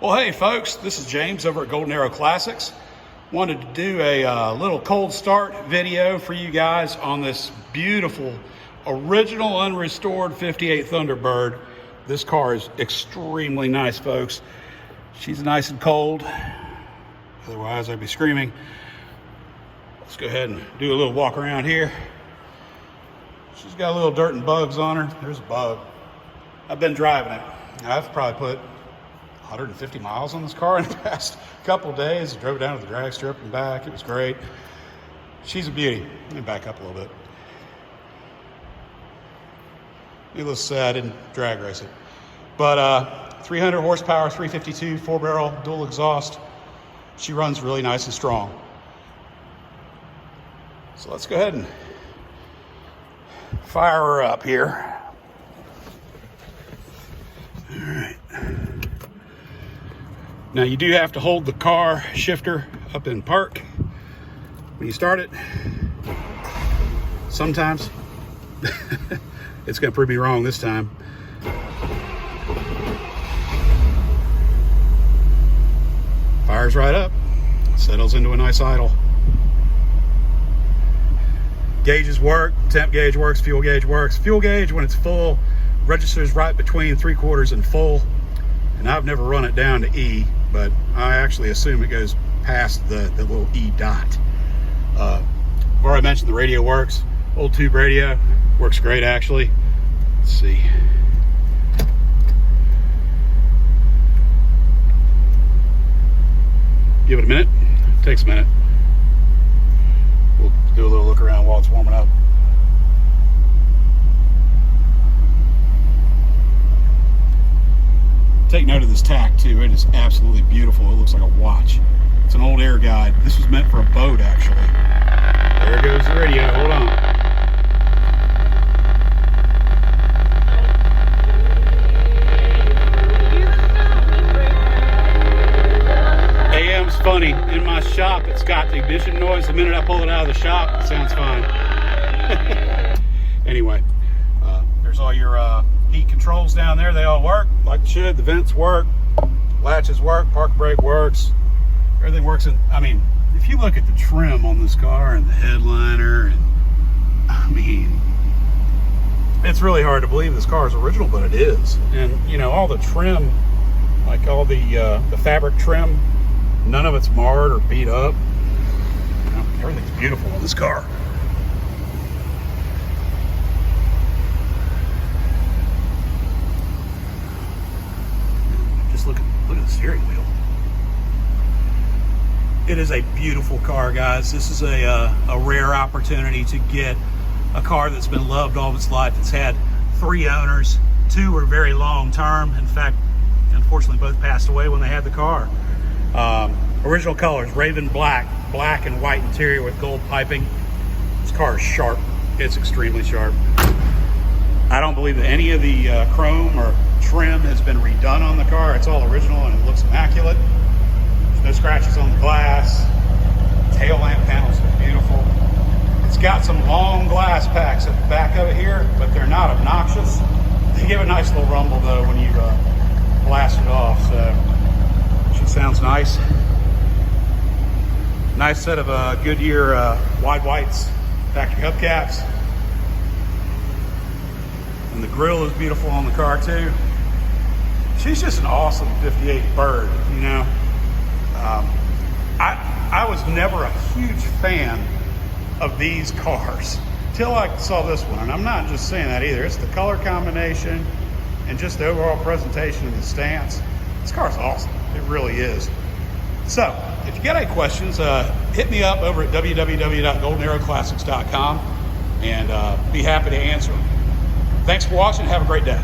Well, hey folks, this is James over at Golden Arrow Classics. Wanted to do a little cold start video for you guys on this beautiful, original, unrestored 58 Thunderbird. This car is extremely nice, folks. She's nice and cold. Otherwise, I'd be screaming. Let's go ahead and do a little walk around here. She's got a little dirt and bugs on her. There's a bug. I've been driving it. I've probably put 150 miles on this car in the past couple of days. I drove down to the drag strip and back. It was great. She's a beauty. Let me back up a little bit. Needless to say, I didn't drag race it. But 300 horsepower, 352, 4-barrel, dual exhaust. She runs really nice and strong. So let's go ahead and fire her up here. All right. Now you do have to hold the car shifter up in park when you start it. Sometimes it's gonna prove me wrong this time. Fires right up, settles into a nice idle. Gauges work, temp gauge works, fuel gauge works. Fuel gauge, when it's full, registers right between 3/4 and full. And I've never run it down to E, but I actually assume it goes past the little E dot. I've already mentioned the radio works. Old tube radio, works great actually. Let's see. Give it a minute, it takes a minute. We'll do a little look around while it's warming up. Take note of this tack too. It is absolutely beautiful. It looks like a watch. It's an old air guide. This was meant for a boat actually. There goes the radio. Hold on. AM's funny. In my shop, it's got the ignition noise. The minute I pull it out of the shop, it sounds fine. Anyway, there's all your heat controls down there. They all work like it should. The vents work, latches work, park brake works, everything works. And I mean, if you look at the trim on this car and the headliner, and I mean, it's really hard to believe this car is original, but it is. And you know, all the trim, like all the fabric trim, none of it's marred or beat up. You know, everything's beautiful on this car. Look at the steering wheel. It is a beautiful car, guys. This is a rare opportunity to get a car that's been loved all of its life. It's had 3 owners. 2 were very long term. In fact, unfortunately, both passed away when they had the car. Original colors, raven black, black and white interior with gold piping. This car is sharp. It's extremely sharp. I don't believe that any of the chrome or trim has been redone on the car. It's all original and it looks immaculate. There's no scratches on the glass. Tail lamp panels are beautiful. It's got some long glass packs at the back of it here, but they're not obnoxious. They give a nice little rumble though when you blast it off. So she sounds nice. Nice set of Goodyear wide whites, factory hubcaps. And the grill is beautiful on the car too. She's just an awesome 58 bird, you know. I was never a huge fan of these cars till I saw this one. And I'm not just saying that either. It's the color combination and just the overall presentation of the stance. This car is awesome. It really is. So if you got any questions, hit me up over at www.goldenarrowclassics.com and be happy to answer them. Thanks for watching. Have a great day.